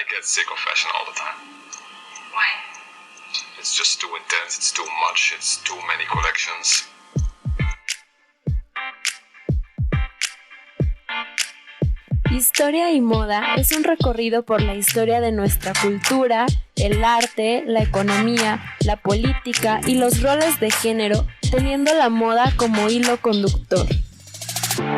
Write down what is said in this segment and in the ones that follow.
I get sick of fashion all the time. Why? It's just too intense, it's too much, it's too many collections. Historia y moda es un recorrido por la historia de nuestra cultura, el arte, la economía, la política y los roles de género, teniendo la moda como hilo conductor.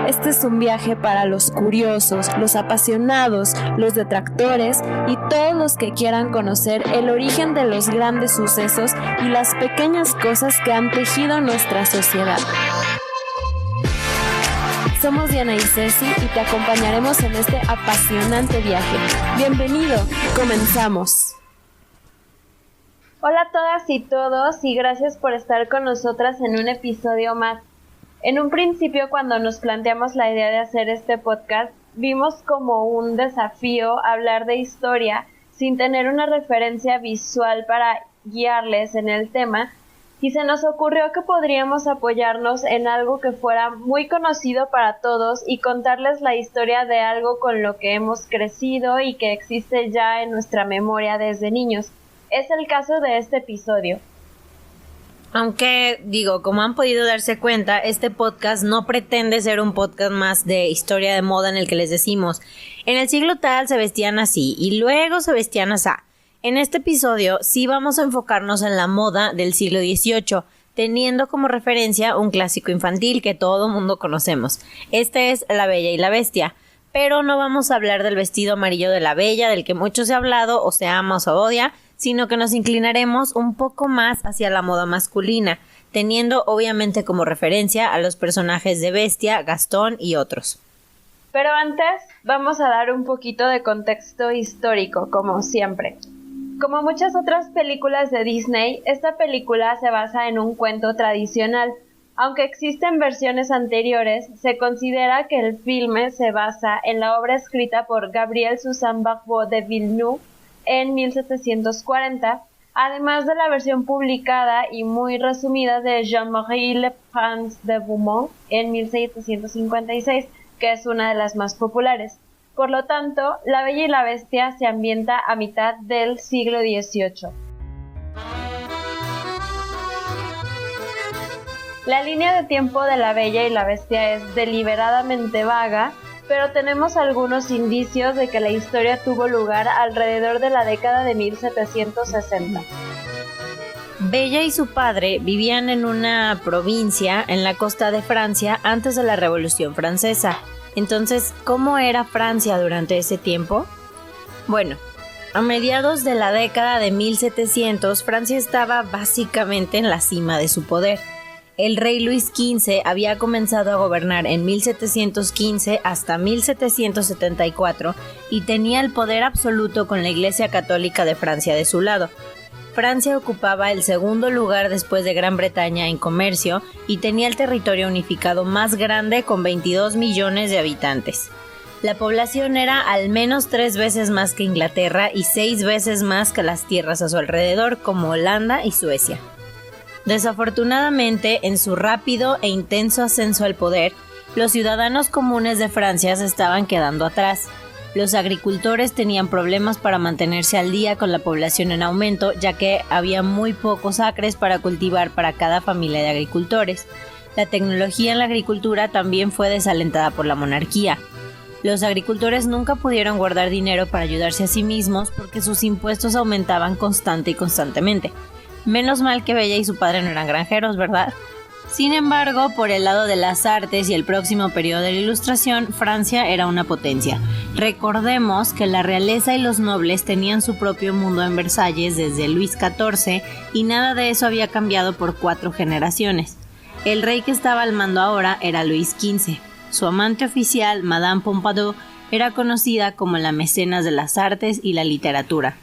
Este es un viaje para los curiosos, los apasionados, los detractores y todos los que quieran conocer el origen de los grandes sucesos y las pequeñas cosas que han tejido nuestra sociedad. Somos Diana y Ceci y te acompañaremos en este apasionante viaje. Bienvenido, comenzamos. Hola a todas y todos y gracias por estar con nosotras en un episodio más. En un principio, cuando nos planteamos la idea de hacer este podcast, vimos como un desafío hablar de historia sin tener una referencia visual para guiarles en el tema. Y se nos ocurrió que podríamos apoyarnos en algo que fuera muy conocido para todos y contarles la historia de algo con lo que hemos crecido y que existe ya en nuestra memoria desde niños. Es el caso de este episodio. Aunque, como han podido darse cuenta, este podcast no pretende ser un podcast más de historia de moda en el que les decimos, en el siglo tal se vestían así y luego se vestían así. En este episodio sí vamos a enfocarnos en la moda del siglo XVIII, teniendo como referencia un clásico infantil que todo mundo conocemos. Este es La Bella y la Bestia, pero no vamos a hablar del vestido amarillo de la Bella, del que mucho se ha hablado, o se ama o se odia, sino que nos inclinaremos un poco más hacia la moda masculina, teniendo obviamente como referencia a los personajes de Bestia, Gastón y otros. Pero antes vamos a dar un poquito de contexto histórico, como siempre. Como muchas otras películas de Disney, esta película se basa en un cuento tradicional. Aunque existen versiones anteriores, se considera que el filme se basa en la obra escrita por Gabriel Suzanne Barbault de Villeneuve en 1740, además de la versión publicada y muy resumida de Jean-Marie Le Prince de Beaumont en 1756, que es una de las más populares. Por lo tanto, La Bella y la Bestia se ambienta a mitad del siglo XVIII. La línea de tiempo de La Bella y la Bestia es deliberadamente vaga, pero tenemos algunos indicios de que la historia tuvo lugar alrededor de la década de 1760. Bella y su padre vivían en una provincia en la costa de Francia antes de la Revolución Francesa. Entonces, ¿cómo era Francia durante ese tiempo? Bueno, a mediados de la década de 1700, Francia estaba básicamente en la cima de su poder. El rey Luis XV había comenzado a gobernar en 1715 hasta 1774 y tenía el poder absoluto con la Iglesia Católica de Francia de su lado. Francia ocupaba el segundo lugar después de Gran Bretaña en comercio y tenía el territorio unificado más grande con 22 millones de habitantes. La población era al menos 3 veces más que Inglaterra y 6 veces más que las tierras a su alrededor como Holanda y Suecia. Desafortunadamente, en su rápido e intenso ascenso al poder, los ciudadanos comunes de Francia se estaban quedando atrás. Los agricultores tenían problemas para mantenerse al día con la población en aumento, ya que había muy pocos acres para cultivar para cada familia de agricultores. La tecnología en la agricultura también fue desalentada por la monarquía. Los agricultores nunca pudieron guardar dinero para ayudarse a sí mismos porque sus impuestos aumentaban constantemente. Menos mal que Bella y su padre no eran granjeros, ¿verdad? Sin embargo, por el lado de las artes y el próximo periodo de la Ilustración, Francia era una potencia. Recordemos que la realeza y los nobles tenían su propio mundo en Versalles desde Luis XIV y nada de eso había cambiado por 4 generaciones. El rey que estaba al mando ahora era Luis XV. Su amante oficial, Madame Pompadour, era conocida como la mecenas de las artes y la literatura.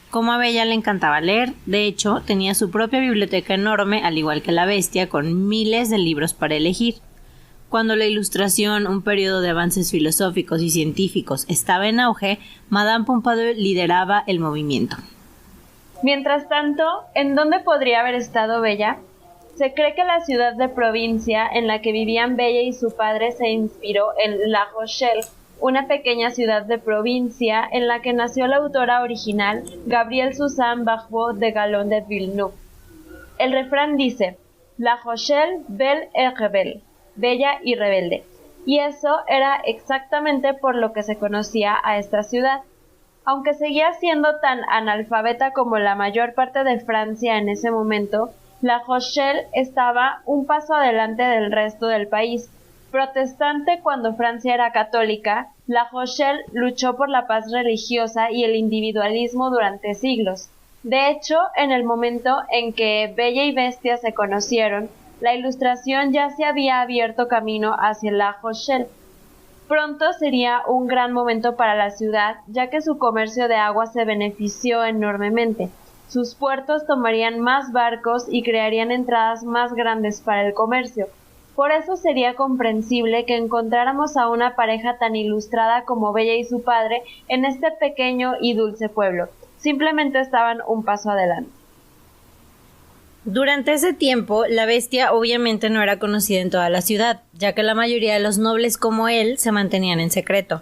Como a Bella le encantaba leer, de hecho, tenía su propia biblioteca enorme, al igual que la Bestia, con miles de libros para elegir. Cuando la Ilustración, un periodo de avances filosóficos y científicos, estaba en auge, Madame Pompadour lideraba el movimiento. Mientras tanto, ¿en dónde podría haber estado Bella? Se cree que la ciudad de provincia en la que vivían Bella y su padre se inspiró en La Rochelle, una pequeña ciudad de provincia en la que nació la autora original Gabrielle Suzanne Barbeau de Galon de Villeneuve. El refrán dice: La Rochelle, belle et rebelle, bella y rebelde, y eso era exactamente por lo que se conocía a esta ciudad. Aunque seguía siendo tan analfabeta como la mayor parte de Francia en ese momento, La Rochelle estaba un paso adelante del resto del país. Protestante cuando Francia era católica, La Rochelle luchó por la paz religiosa y el individualismo durante siglos. De hecho, en el momento en que Bella y Bestia se conocieron, la Ilustración ya se había abierto camino hacia La Rochelle. Pronto sería un gran momento para la ciudad, ya que su comercio de agua se benefició enormemente. Sus puertos tomarían más barcos y crearían entradas más grandes para el comercio. Por eso sería comprensible que encontráramos a una pareja tan ilustrada como Bella y su padre en este pequeño y dulce pueblo. Simplemente estaban un paso adelante. Durante ese tiempo, la Bestia obviamente no era conocida en toda la ciudad, ya que la mayoría de los nobles como él se mantenían en secreto.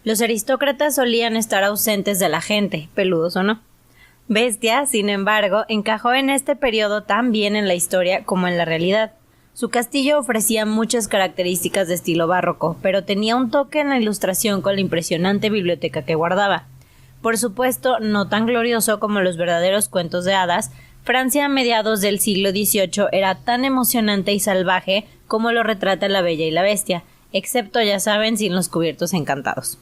Los aristócratas solían estar ausentes de la gente, peludos o no. Bestia, sin embargo, encajó en este periodo tan bien en la historia como en la realidad. Su castillo ofrecía muchas características de estilo barroco, pero tenía un toque en la ilustración con la impresionante biblioteca que guardaba. Por supuesto, no tan glorioso como los verdaderos cuentos de hadas, Francia a mediados del siglo XVIII era tan emocionante y salvaje como lo retrata La Bella y la Bestia, excepto, ya saben, sin los cubiertos encantados.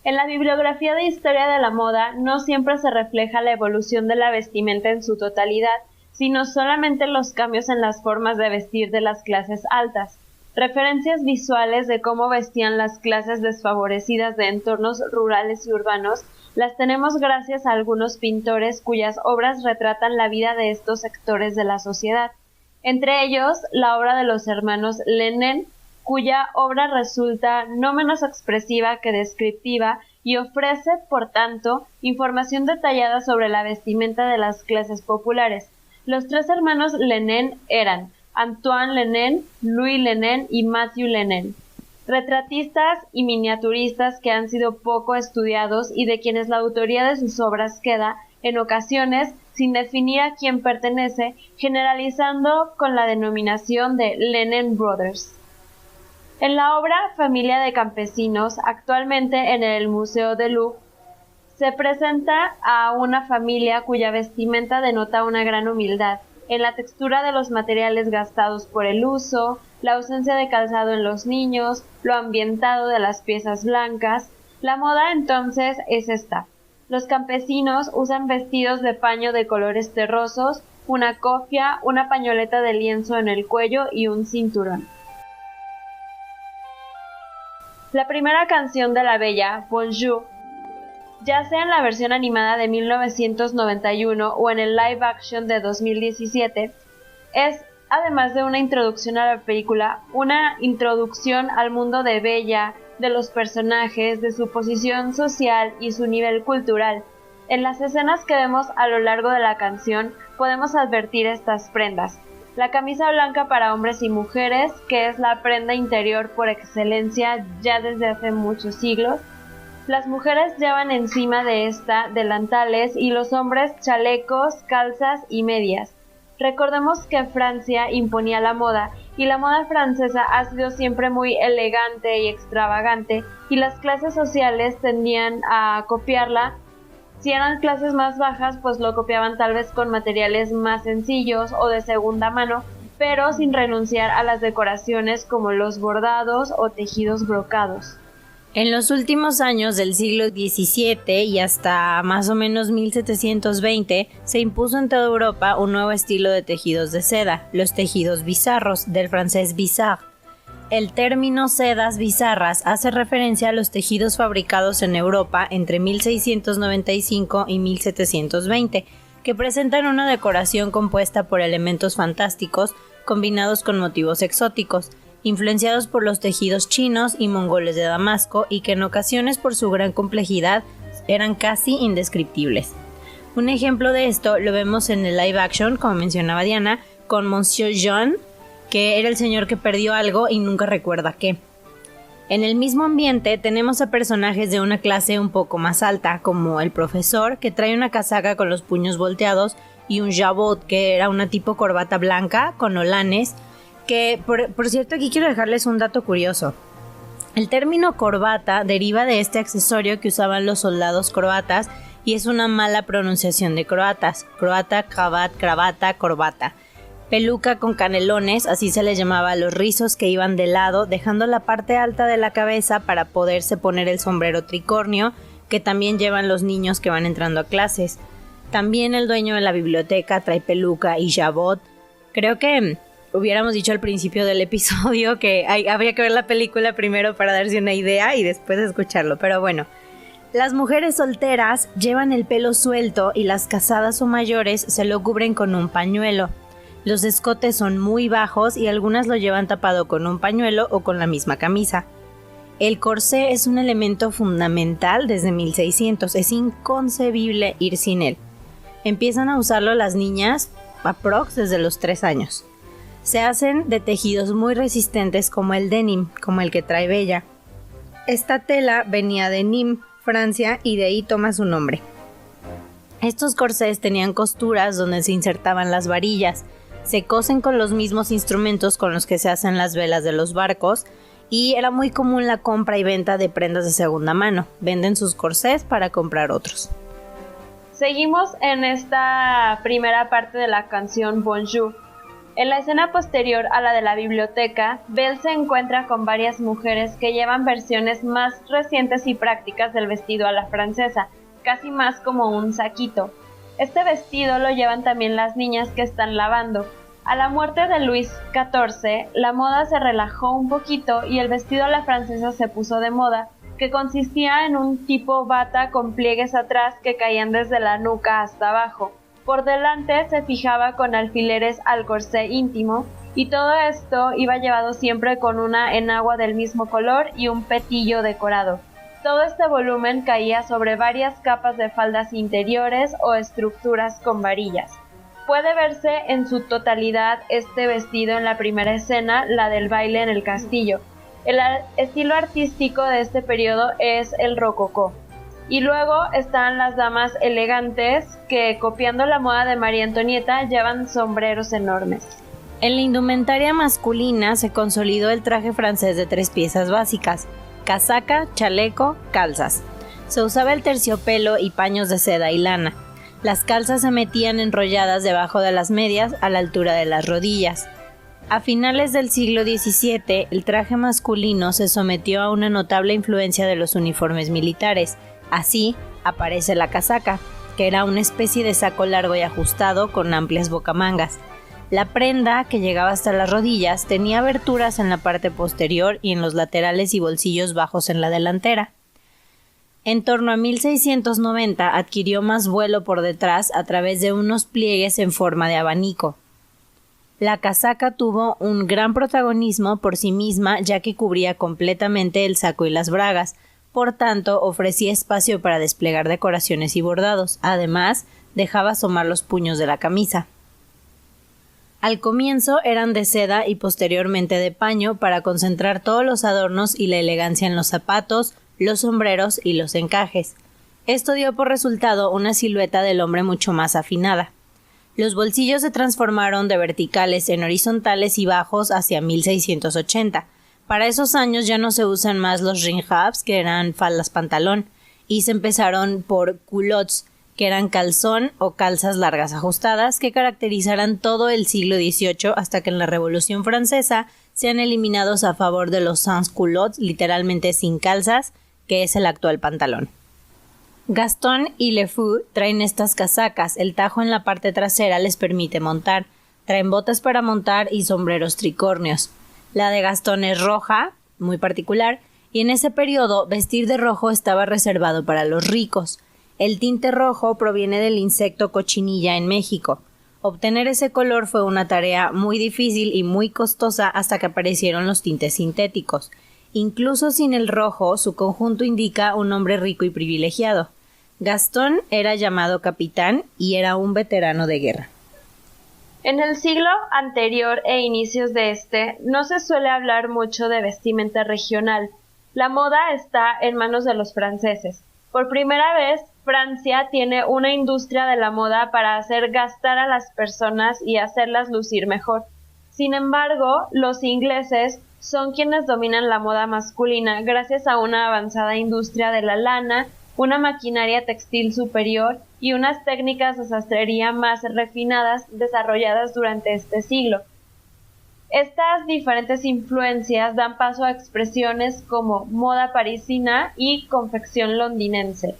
En la bibliografía de historia de la moda no siempre se refleja la evolución de la vestimenta en su totalidad, sino solamente los cambios en las formas de vestir de las clases altas. Referencias visuales de cómo vestían las clases desfavorecidas de entornos rurales y urbanos las tenemos gracias a algunos pintores cuyas obras retratan la vida de estos sectores de la sociedad. Entre ellos, la obra de los hermanos Lenin, cuya obra resulta no menos expresiva que descriptiva y ofrece, por tanto, información detallada sobre la vestimenta de las clases populares. Los tres hermanos Lenin eran Antoine Lenin, Louis Lenin y Matthew Lenin. Retratistas y miniaturistas que han sido poco estudiados y de quienes la autoría de sus obras queda, en ocasiones, sin definir a quién pertenece, generalizando con la denominación de Lenin Brothers. En la obra Familia de Campesinos, actualmente en el Museo del Louvre, se presenta a una familia cuya vestimenta denota una gran humildad, en la textura de los materiales gastados por el uso, la ausencia de calzado en los niños, lo ambientado de las piezas blancas. La moda entonces es esta. Los campesinos usan vestidos de paño de colores terrosos, una cofia, una pañoleta de lienzo en el cuello y un cinturón. La primera canción de La Bella, Bonjour, ya sea en la versión animada de 1991 o en el live action de 2017, es, además de una introducción a la película, una introducción al mundo de Bella, de los personajes, de su posición social y su nivel cultural. En las escenas que vemos a lo largo de la canción podemos advertir estas prendas. La camisa blanca para hombres y mujeres, que es la prenda interior por excelencia ya desde hace muchos siglos. Las mujeres llevan encima de esta delantales y los hombres chalecos, calzas y medias. Recordemos que Francia imponía la moda y la moda francesa ha sido siempre muy elegante y extravagante y las clases sociales tendían a copiarla. Si eran clases más bajas, pues lo copiaban tal vez con materiales más sencillos o de segunda mano, pero sin renunciar a las decoraciones como los bordados o tejidos brocados. En los últimos años del siglo XVII y hasta más o menos 1720 se impuso en toda Europa un nuevo estilo de tejidos de seda, los tejidos bizarros, del francés bizarre. El término sedas bizarras hace referencia a los tejidos fabricados en Europa entre 1695 y 1720, que presentan una decoración compuesta por elementos fantásticos combinados con motivos exóticos, influenciados por los tejidos chinos y mongoles de Damasco y que en ocasiones por su gran complejidad eran casi indescriptibles. Un ejemplo de esto lo vemos en el live action, como mencionaba Diana, con Monsieur Jean, que era el señor que perdió algo y nunca recuerda qué. En el mismo ambiente tenemos a personajes de una clase un poco más alta, como el profesor, que trae una casaca con los puños volteados, y un jabot, que era una tipo corbata blanca con holanes, que por cierto aquí quiero dejarles un dato curioso. El término corbata deriva de este accesorio que usaban los soldados croatas y es una mala pronunciación de croatas. Croata, cravat, cravata, corbata. Peluca con canelones, así se les llamaba a los rizos que iban de lado, dejando la parte alta de la cabeza para poderse poner el sombrero tricornio, que también llevan los niños que van entrando a clases. También el dueño de la biblioteca trae peluca y jabot. Creo que hubiéramos dicho al principio del episodio que habría que ver la película primero para darse una idea y después escucharlo, pero bueno. Las mujeres solteras llevan el pelo suelto y las casadas o mayores se lo cubren con un pañuelo. Los escotes son muy bajos y algunas lo llevan tapado con un pañuelo o con la misma camisa. El corsé es un elemento fundamental desde 1600, es inconcebible ir sin él. Empiezan a usarlo las niñas aprox desde los 3 años. Se hacen de tejidos muy resistentes como el denim, como el que trae Bella. Esta tela venía de Nîmes, Francia, y de ahí toma su nombre. Estos corsés tenían costuras donde se insertaban las varillas. Se cosen con los mismos instrumentos con los que se hacen las velas de los barcos y era muy común la compra y venta de prendas de segunda mano. Venden sus corsés para comprar otros. Seguimos en esta primera parte de la canción Bonjour. En la escena posterior a la de la biblioteca, Belle se encuentra con varias mujeres que llevan versiones más recientes y prácticas del vestido a la francesa, casi más como un saquito. Este vestido lo llevan también las niñas que están lavando. A la muerte de Luis XIV, la moda se relajó un poquito y el vestido a la francesa se puso de moda, que consistía en un tipo bata con pliegues atrás que caían desde la nuca hasta abajo. Por delante se fijaba con alfileres al corsé íntimo y todo esto iba llevado siempre con una enagua del mismo color y un petillo decorado. Todo este volumen caía sobre varias capas de faldas interiores o estructuras con varillas. Puede verse en su totalidad este vestido en la primera escena, la del baile en el castillo. El estilo artístico de este periodo es el rococó. Y luego están las damas elegantes que, copiando la moda de María Antonieta, llevan sombreros enormes. En la indumentaria masculina se consolidó el traje francés de 3 piezas básicas: casaca, chaleco, calzas. Se usaba el terciopelo y paños de seda y lana. Las calzas se metían enrolladas debajo de las medias a la altura de las rodillas. A finales del siglo XVII, el traje masculino se sometió a una notable influencia de los uniformes militares. Así aparece la casaca, que era una especie de saco largo y ajustado con amplias bocamangas. La prenda, que llegaba hasta las rodillas, tenía aberturas en la parte posterior y en los laterales y bolsillos bajos en la delantera. En torno a 1690 adquirió más vuelo por detrás a través de unos pliegues en forma de abanico. La casaca tuvo un gran protagonismo por sí misma, ya que cubría completamente el saco y las bragas. Por tanto, ofrecía espacio para desplegar decoraciones y bordados. Además, dejaba asomar los puños de la camisa. Al comienzo eran de seda y posteriormente de paño para concentrar todos los adornos y la elegancia en los zapatos, los sombreros y los encajes. Esto dio por resultado una silueta del hombre mucho más afinada. Los bolsillos se transformaron de verticales en horizontales y bajos hacia 1680. Para esos años ya no se usan más los ringhams, que eran faldas pantalón, y se empezaron por culottes, que eran calzón o calzas largas ajustadas, que caracterizarán todo el siglo XVIII hasta que en la Revolución Francesa sean eliminados a favor de los sans-culottes, literalmente sin calzas, que es el actual pantalón. Gaston y Le Fou traen estas casacas, el tajo en la parte trasera les permite montar, traen botas para montar y sombreros tricornios. La de Gastón es roja, muy particular, y en ese periodo vestir de rojo estaba reservado para los ricos. El tinte rojo proviene del insecto cochinilla en México. Obtener ese color fue una tarea muy difícil y muy costosa hasta que aparecieron los tintes sintéticos. Incluso sin el rojo, su conjunto indica un hombre rico y privilegiado. Gastón era llamado capitán y era un veterano de guerra. En el siglo anterior e inicios de este, no se suele hablar mucho de vestimenta regional. La moda está en manos de los franceses. Por primera vez, Francia tiene una industria de la moda para hacer gastar a las personas y hacerlas lucir mejor. Sin embargo, los ingleses son quienes dominan la moda masculina gracias a una avanzada industria de la lana, una maquinaria textil superior y unas técnicas de sastrería más refinadas desarrolladas durante este siglo. Estas diferentes influencias dan paso a expresiones como moda parisina y confección londinense.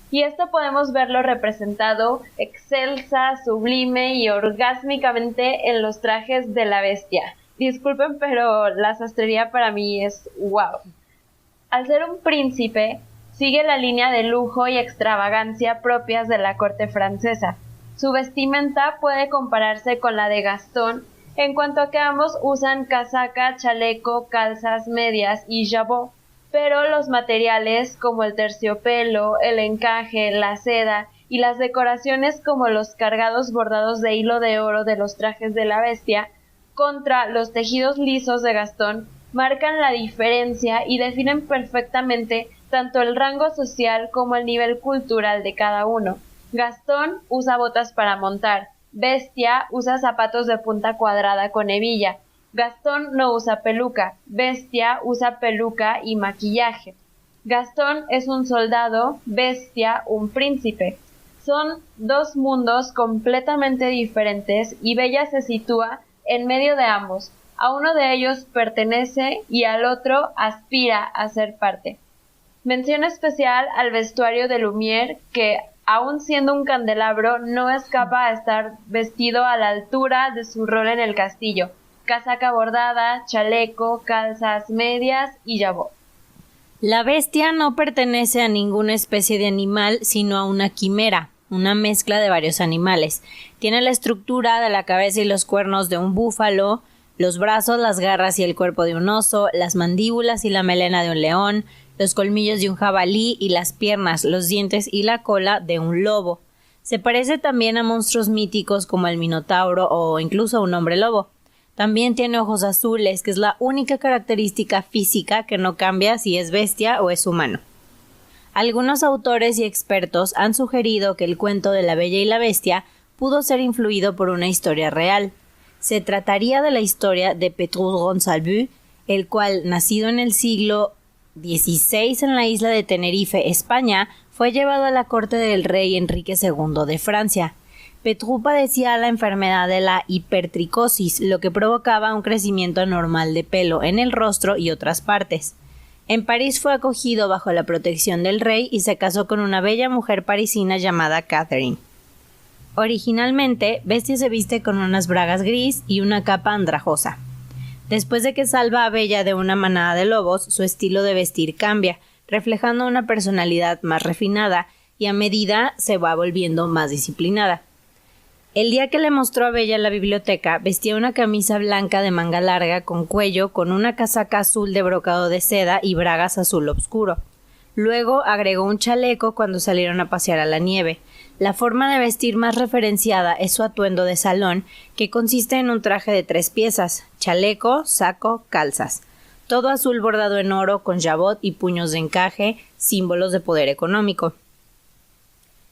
Y esto podemos verlo representado excelsa, sublime y orgásmicamente en los trajes de la bestia. Disculpen, pero la sastrería para mí es wow. Al ser un príncipe, sigue la línea de lujo y extravagancia propias de la corte francesa. Su vestimenta puede compararse con la de Gastón, en cuanto a que ambos usan casaca, chaleco, calzas, medias y jabot, pero los materiales como el terciopelo, el encaje, la seda y las decoraciones como los cargados bordados de hilo de oro de los trajes de la bestia contra los tejidos lisos de Gastón marcan la diferencia y definen perfectamente tanto el rango social como el nivel cultural de cada uno. Gastón usa botas para montar, Bestia usa zapatos de punta cuadrada con hebilla. Gastón no usa peluca, Bestia usa peluca y maquillaje. Gastón es un soldado, Bestia un príncipe. Son dos mundos completamente diferentes y Bella se sitúa en medio de ambos. A uno de ellos pertenece y al otro aspira a ser parte. Mención especial al vestuario de Lumière, que aun siendo un candelabro, no escapa a estar vestido a la altura de su rol en el castillo. Casaca bordada, chaleco, calzas medias y jabot. La bestia no pertenece a ninguna especie de animal, sino a una quimera, una mezcla de varios animales. Tiene la estructura de la cabeza y los cuernos de un búfalo, los brazos, las garras y el cuerpo de un oso, las mandíbulas y la melena de un león, los colmillos de un jabalí y las piernas, los dientes y la cola de un lobo. Se parece también a monstruos míticos como el minotauro o incluso a un hombre lobo. También tiene ojos azules, que es la única característica física que no cambia si es bestia o es humano. Algunos autores y expertos han sugerido que el cuento de La Bella y la Bestia pudo ser influido por una historia real. Se trataría de la historia de Petrus Gonsalvu, el cual, nacido en el siglo XVI en la isla de Tenerife, España, fue llevado a la corte del rey Enrique II de Francia. Petrus padecía la enfermedad de la hipertricosis, lo que provocaba un crecimiento anormal de pelo en el rostro y otras partes. En París fue acogido bajo la protección del rey y se casó con una bella mujer parisina llamada Catherine. Originalmente, Bestia se viste con unas bragas gris y una capa andrajosa. Después de que salva a Bella de una manada de lobos, su estilo de vestir cambia, reflejando una personalidad más refinada y a medida se va volviendo más disciplinada. El día que le mostró a Bella la biblioteca, vestía una camisa blanca de manga larga con cuello, con una casaca azul de brocado de seda y bragas azul oscuro. Luego agregó un chaleco cuando salieron a pasear a la nieve. La forma de vestir más referenciada es su atuendo de salón, que consiste en un traje de 3 piezas: chaleco, saco, calzas. Todo azul bordado en oro con jabot y puños de encaje, símbolos de poder económico.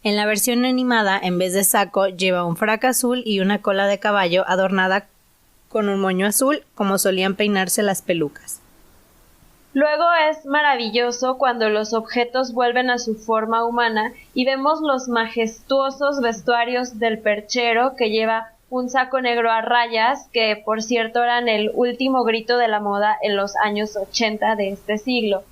En la versión animada, en vez de saco, lleva un frac azul y una cola de caballo adornada con un moño azul, como solían peinarse las pelucas. Luego es maravilloso cuando los objetos vuelven a su forma humana y vemos los majestuosos vestuarios del perchero, que lleva un saco negro a rayas, que por cierto eran el último grito de la moda en los años 80 de este siglo.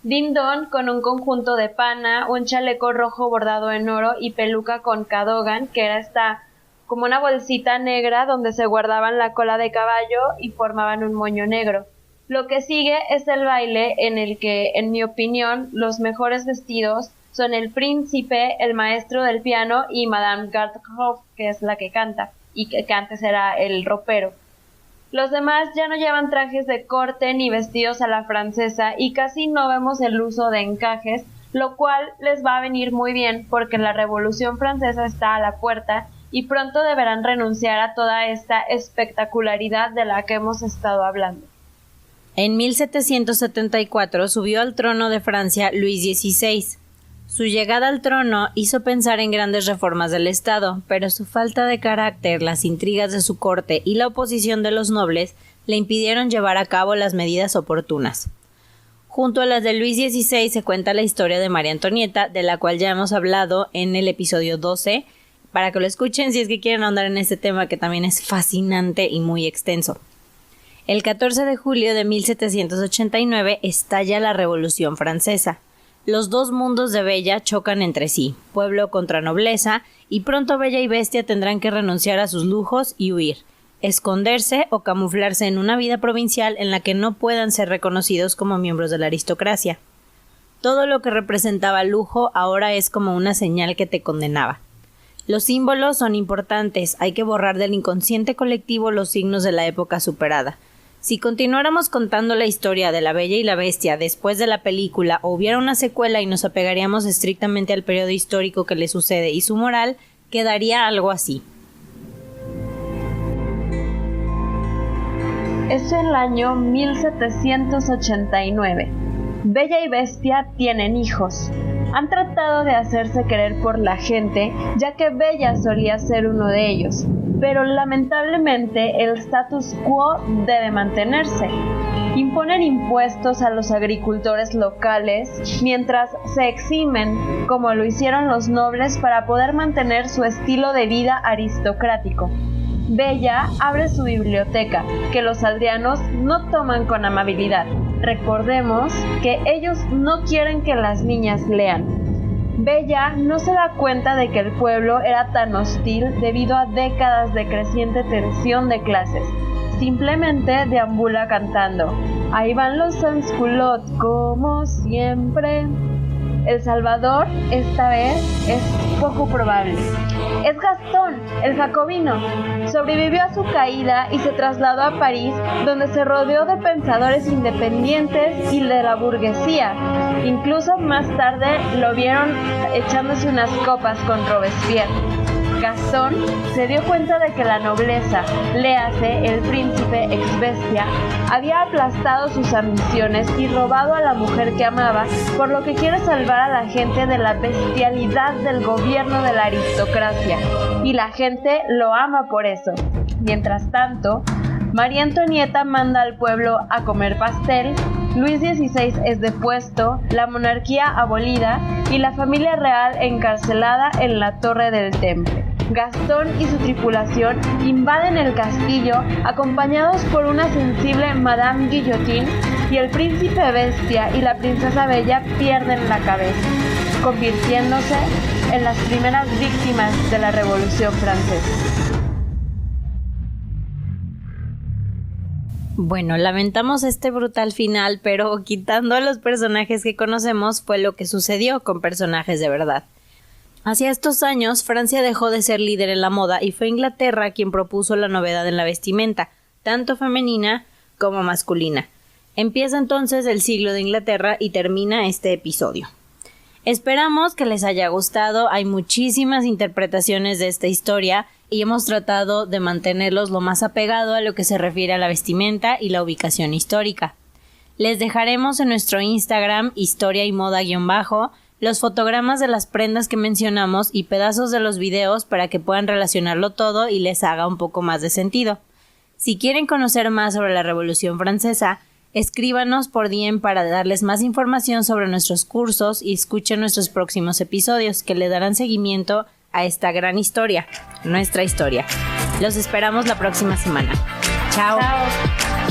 Din Don con un conjunto de pana, un chaleco rojo bordado en oro y peluca con cadogan, que era como una bolsita negra donde se guardaban la cola de caballo y formaban un moño negro. Lo que sigue es el baile, en el que, en mi opinión, los mejores vestidos son el príncipe, el maestro del piano y Madame Garthoff, que es la que canta, y que antes era el ropero. Los demás ya no llevan trajes de corte ni vestidos a la francesa y casi no vemos el uso de encajes, lo cual les va a venir muy bien porque la Revolución Francesa está a la puerta y pronto deberán renunciar a toda esta espectacularidad de la que hemos estado hablando. En 1774 subió al trono de Francia Luis XVI. Su llegada al trono hizo pensar en grandes reformas del Estado, pero su falta de carácter, las intrigas de su corte y la oposición de los nobles le impidieron llevar a cabo las medidas oportunas. Junto a las de Luis XVI se cuenta la historia de María Antonieta, de la cual ya hemos hablado en el episodio 12, para que lo escuchen si es que quieren ahondar en este tema que también es fascinante y muy extenso. El 14 de julio de 1789 estalla la Revolución Francesa. Los dos mundos de Bella chocan entre sí, pueblo contra nobleza, y pronto Bella y Bestia tendrán que renunciar a sus lujos y huir, esconderse o camuflarse en una vida provincial en la que no puedan ser reconocidos como miembros de la aristocracia. Todo lo que representaba lujo ahora es como una señal que te condenaba. Los símbolos son importantes, hay que borrar del inconsciente colectivo los signos de la época superada. Si continuáramos contando la historia de La Bella y la Bestia después de la película o hubiera una secuela y nos apegaríamos estrictamente al periodo histórico que le sucede y su moral, quedaría algo así. Es el año 1789. Bella y Bestia tienen hijos. Han tratado de hacerse querer por la gente, ya que Bella solía ser uno de ellos, pero lamentablemente el status quo debe mantenerse. Imponen impuestos a los agricultores locales, mientras se eximen, como lo hicieron los nobles, para poder mantener su estilo de vida aristocrático. Bella abre su biblioteca, que los aldeanos no toman con amabilidad. Recordemos que ellos no quieren que las niñas lean. Bella no se da cuenta de que el pueblo era tan hostil debido a décadas de creciente tensión de clases. Simplemente deambula cantando: ahí van los sans-culottes como siempre. El Salvador, esta vez, es poco probable. Es Gastón, el jacobino. Sobrevivió a su caída y se trasladó a París, donde se rodeó de pensadores independientes y de la burguesía. Incluso más tarde lo vieron echándose unas copas con Robespierre. Gastón se dio cuenta de que la nobleza, léase el príncipe ex Bestia, había aplastado sus ambiciones y robado a la mujer que amaba, por lo que quiere salvar a la gente de la bestialidad del gobierno de la aristocracia, y la gente lo ama por eso. Mientras tanto, María Antonieta manda al pueblo a comer pastel, Luis XVI es depuesto, la monarquía abolida y la familia real encarcelada en la Torre del Temple. Gastón y su tripulación invaden el castillo acompañados por una sensible Madame Guillotine, y el príncipe Bestia y la princesa Bella pierden la cabeza, convirtiéndose en las primeras víctimas de la Revolución Francesa. Bueno, lamentamos este brutal final, pero quitando a los personajes que conocemos fue lo que sucedió con personajes de verdad. Hacia estos años, Francia dejó de ser líder en la moda y fue Inglaterra quien propuso la novedad en la vestimenta, tanto femenina como masculina. Empieza entonces el siglo de Inglaterra y termina este episodio. Esperamos que les haya gustado, hay muchísimas interpretaciones de esta historia y hemos tratado de mantenerlos lo más apegado a lo que se refiere a la vestimenta y la ubicación histórica. Les dejaremos en nuestro Instagram, historia y moda _ los fotogramas de las prendas que mencionamos y pedazos de los videos para que puedan relacionarlo todo y les haga un poco más de sentido. Si quieren conocer más sobre la Revolución Francesa, escríbanos por DM para darles más información sobre nuestros cursos y escuchen nuestros próximos episodios que le darán seguimiento a esta gran historia, nuestra historia. Los esperamos la próxima semana. Chao. Chao.